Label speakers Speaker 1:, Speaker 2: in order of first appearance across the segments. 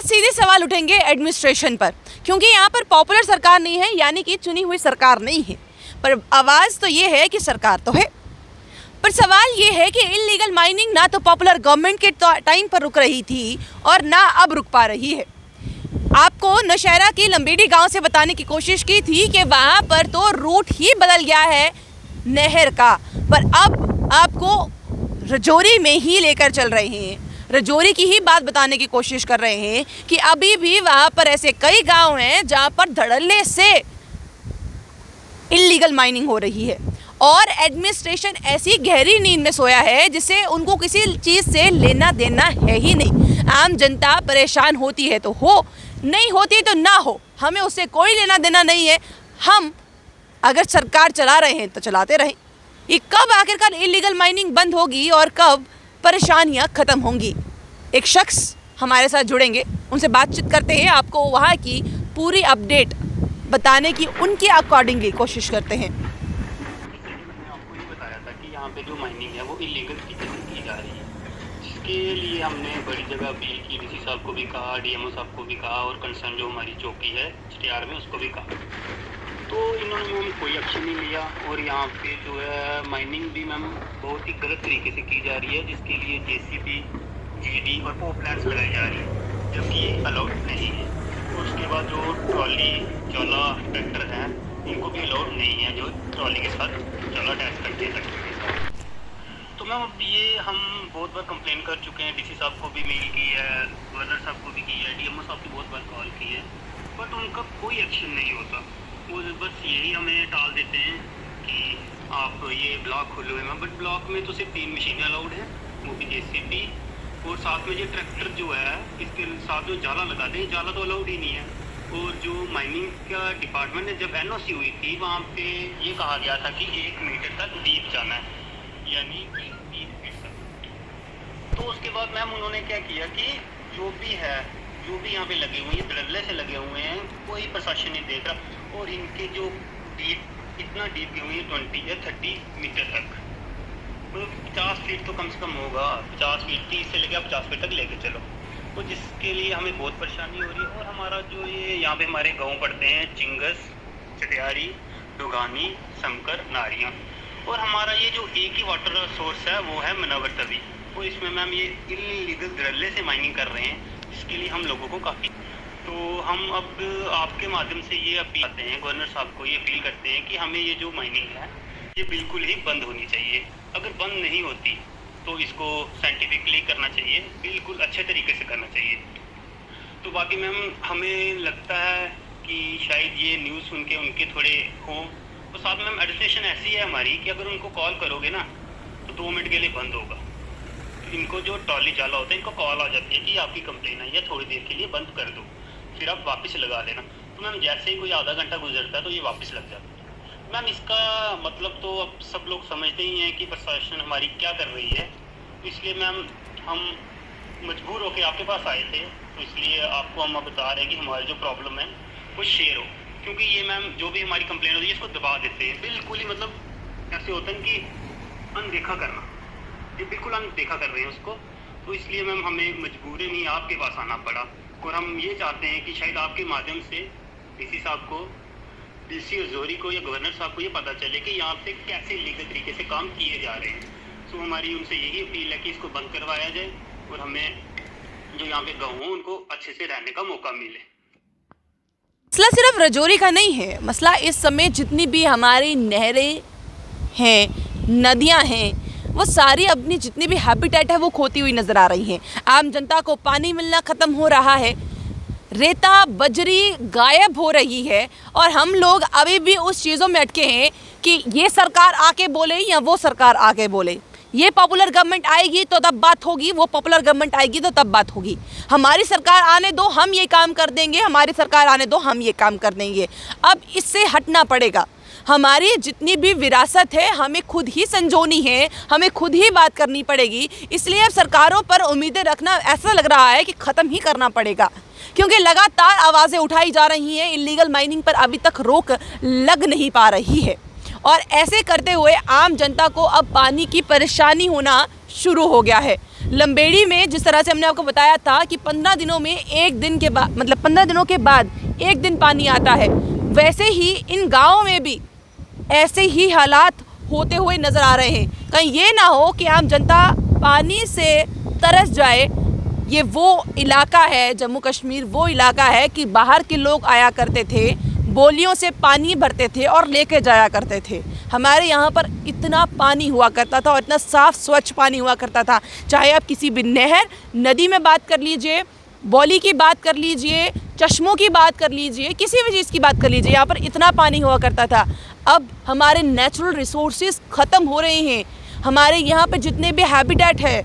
Speaker 1: सीधे सवाल उठेंगे एडमिनिस्ट्रेशन पर, क्योंकि यहाँ पर पॉपुलर सरकार नहीं है, यानी कि चुनी हुई सरकार नहीं है। पर आवाज़ तो ये है कि सरकार तो है, पर सवाल ये है कि इल्लीगल माइनिंग ना तो पॉपुलर गवर्नमेंट के टाइम पर रुक रही थी और ना अब रुक पा रही है। आपको नौशहरा की लंबेडी गांव से बताने की कोशिश की थी कि वहाँ पर तो रूट ही बदल गया है नहर का, पर अब आपको रजौरी में ही लेकर चल रहे हैं। रजौरी की ही बात बताने की कोशिश कर रहे हैं कि अभी भी वहाँ पर ऐसे कई गांव हैं जहाँ पर धड़ल्ले से इल्लीगल माइनिंग हो रही है और एडमिनिस्ट्रेशन ऐसी गहरी नींद में सोया है जिससे उनको किसी चीज़ से लेना देना है ही नहीं। आम जनता परेशान होती है तो हो, नहीं होती तो ना हो, हमें उससे कोई लेना देना नहीं है। हम अगर सरकार चला रहे हैं तो चलाते रहें। ये कब आखिरकार इल्लीगल माइनिंग बंद होगी और कब परेशानियां ख़त्म होंगी? एक शख्स हमारे साथ जुड़ेंगे, उनसे बातचीत करते हैं, आपको वहाँ की पूरी अपडेट बताने की उनके अकॉर्डिंगली कोशिश करते हैं।
Speaker 2: मैंने आपको ये बताया था कि यहाँ पे जो माइनिंग है वो इलीगल तरीके से की जा रही है, जिसके लिए हमने बड़ी जगह अपील की, डीसी साहब को भी कहा, डीएमओ साहब को भी कहा और कंसर्न जो हमारी चौकी है चटियार में उसको भी कहा, तो इन्होंने मैम कोई एक्शन नहीं लिया। और यहाँ पे जो है माइनिंग भी मैम बहुत ही गलत तरीके से की जा रही है, जिसके लिए जेसीबी, जीडी और पॉवर प्लांट्स लगाई जा रही है, जबकि ये अलाउड नहीं है। और उसके बाद जो ट्रॉली चौला ट्रैक्टर हैं उनको भी अलाउड नहीं है, जो ट्रॉली के साथ चौला अटैच करते हैं ट्रैक्टर के साथ। तो मैम अब ये हम बहुत बार कंप्लेन कर चुके हैं, डीसी साहब को भी मेल की है, गवर्नर साहब को भी की है, डीएमओ साहब की बहुत बार कॉल की है, बट उनका कोई एक्शन नहीं होता। वो बस यही हमें टाल देते हैं कि आप ये ब्लॉक खोले हुए हैं, बट ब्लॉक में तो सिर्फ 3 मशीनें अलाउड हैं, वो भी जेसीबी और साथ में जो ट्रैक्टर जो है इसके साथ जो जाला लगाते हैं, जाला तो अलाउड ही नहीं है। और जो माइनिंग का डिपार्टमेंट ने जब एनओसी हुई थी वहाँ पे ये कहा गया था कि 1 मीटर तक डीप जाना है, यानी 30 फीट तक। तो उसके बाद मैम उन्होंने क्या किया कि जो भी यहाँ पे लगे हुए हैं, धड़ल्ले से लगे हुए हैं, कोई प्रशासन नहीं देख रहा। और इनके जो डीप इतना डीप गए हुए हैं 20 या 30 मीटर तक, मतलब 50 फीट तो कम से कम होगा, 50 फीट 30 से लेकर 50 फीट तक लेके चलो। तो जिसके लिए हमें बहुत परेशानी हो रही है। और हमारा जो ये यहाँ पे हमारे गांव पड़ते हैं चिंगस, चटियारी, डुगानी, शंकर, नारियाँ, और हमारा ये जो एक ही वाटर सोर्स है वो है मनावर तवी। तो इसमें मैम ये इल्लीगल धड़ल्ले से माइनिंग कर रहे हैं, जिसके लिए हम लोगों को काफ़ी, तो हम अब आपके माध्यम से ये अपील करते हैं, गवर्नर साहब को ये अपील करते हैं कि हमें ये जो माइनिंग है ये बिल्कुल ही बंद होनी चाहिए। अगर बंद नहीं होती तो इसको साइंटिफिकली करना चाहिए, बिल्कुल अच्छे तरीके से करना चाहिए। तो बाकी मैम हमें लगता है कि शायद ये न्यूज़ सुन के उनके थोड़े हों, तो साथ में मैम एडमिनिस्ट्रेशन ऐसी है हमारी कि अगर उनको कॉल करोगे ना तो 2 मिनट के लिए बंद होगा। इनको जो ट्रॉली जाला होता है इनको कॉल आ जाती है कि आपकी कंप्लेन आई है, थोड़ी देर के लिए बंद कर दो, फिर आप वापस लगा देना। तो मैम जैसे ही कोई आधा घंटा गुजरता है तो ये वापस लग जाता है। मैम इसका मतलब तो अब सब लोग समझते ही हैं कि प्रशासन हमारी क्या कर रही है, तो इसलिए मैम हम मजबूर होकर आपके पास आए थे। तो इसलिए आपको हम बता रहे हैं कि हमारी जो प्रॉब्लम है वो शेयर हो, क्योंकि ये मैम जो भी हमारी कंप्लेन होती है इसको दबा देते हैं, बिल्कुल ही मतलब ऐसे होता है कि अनदेखा करना, ये बिल्कुल अनदेखा कर रहे हैं उसको। तो इसलिए मैम हमें मजबूरी नहीं आपके पास आना पड़ा। और हम ये चाहते हैं कि शायद आपके माध्यम से डीसी साहब को, डीसी रजौरी को या गवर्नर साहब को ये पता चले कि यहाँ पे कैसे लीगल तरीके से काम किए जा रहे हैं। तो हमारी उनसे यही अपील है कि इसको बंद करवाया जाए और हमें जो यहाँ पे गाँव हों उनको अच्छे से रहने का मौका मिले।
Speaker 1: मसला सिर्फ रजौरी का नहीं है, मसला इस समय जितनी भी हमारी नहरें हैं, नदियाँ हैं, वो सारी अपनी जितनी भी हैबिटेट है वो खोती हुई नज़र आ रही हैं। आम जनता को पानी मिलना ख़त्म हो रहा है, रेता बजरी गायब हो रही है और हम लोग अभी भी उस चीज़ों में अटके हैं कि ये सरकार आके बोले या वो सरकार आके बोले। ये पॉपुलर गवर्नमेंट आएगी तो तब बात होगी, वो पॉपुलर गवर्नमेंट आएगी तो तब बात होगी। हमारी सरकार आने दो, हम ये काम कर देंगे, हमारी सरकार आने दो, हम ये काम कर देंगे। अब इससे हटना पड़ेगा। हमारी जितनी भी विरासत है हमें खुद ही संजोनी है, हमें खुद ही बात करनी पड़ेगी। इसलिए अब सरकारों पर उम्मीदें रखना ऐसा लग रहा है कि ख़त्म ही करना पड़ेगा, क्योंकि लगातार आवाज़ें उठाई जा रही हैं, इल्लीगल माइनिंग पर अभी तक रोक लग नहीं पा रही है। और ऐसे करते हुए आम जनता को अब पानी की परेशानी होना शुरू हो गया है। लंबेड़ी में जिस तरह से हमने आपको बताया था कि 15 दिनों में एक दिन के बाद, मतलब 15 दिनों के बाद एक दिन पानी आता है, वैसे ही इन गाँवों में भी ऐसे ही हालात होते हुए नज़र आ रहे हैं। कहीं ये ना हो कि आम जनता पानी से तरस जाए। ये वो इलाका है, जम्मू कश्मीर वो इलाका है कि बाहर के लोग आया करते थे, बोलियों से पानी भरते थे और लेके जाया करते थे। हमारे यहाँ पर इतना पानी हुआ करता था और इतना साफ़ स्वच्छ पानी हुआ करता था। चाहे आप किसी भी नहर, नदी में बात कर लीजिए, बौली की बात कर लीजिए, चश्मों की बात कर लीजिए, किसी भी चीज़ की बात कर लीजिए, यहाँ पर इतना पानी हुआ करता था। अब हमारे नेचुरल रिसोर्सेज ख़त्म हो रहे हैं। हमारे यहाँ पे जितने भी हैबिटेट है,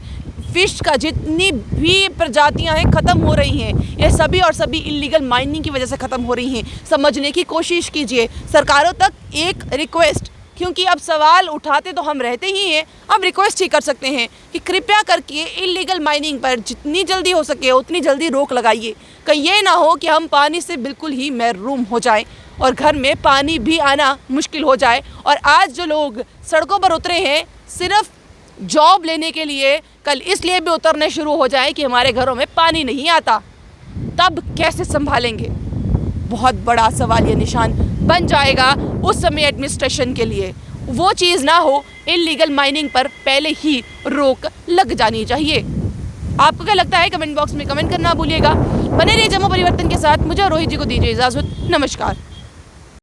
Speaker 1: फ़िश का जितनी भी प्रजातियां हैं, ख़त्म हो रही हैं। ये सभी और सभी इलीगल माइनिंग की वजह से ख़त्म हो रही हैं। समझने की कोशिश कीजिए। सरकारों तक एक रिक्वेस्ट, क्योंकि अब सवाल उठाते तो हम रहते ही हैं, अब रिक्वेस्ट ही कर सकते हैं कि कृपया करके इलीगल माइनिंग पर जितनी जल्दी हो सके उतनी जल्दी रोक लगाइए। कहीं ये ना हो कि हम पानी से बिल्कुल ही महरूम हो जाएं और घर में पानी भी आना मुश्किल हो जाए। और आज जो लोग सड़कों पर उतरे हैं सिर्फ जॉब लेने के लिए, कल इसलिए भी उतरने शुरू हो जाए कि हमारे घरों में पानी नहीं आता, तब कैसे संभालेंगे? बहुत बड़ा सवाल ये निशान बन जाएगा उस समय एडमिनिस्ट्रेशन के लिए। वो चीज़ ना हो, इलीगल माइनिंग पर पहले ही रोक लग जानी चाहिए। आपको क्या लगता है? कमेंट बॉक्स में कमेंट करना भूलिएगा। बने रहिए जम्मू परिवर्तन के साथ। मुझे और रोहित जी को दीजिए इजाज़त। नमस्कार।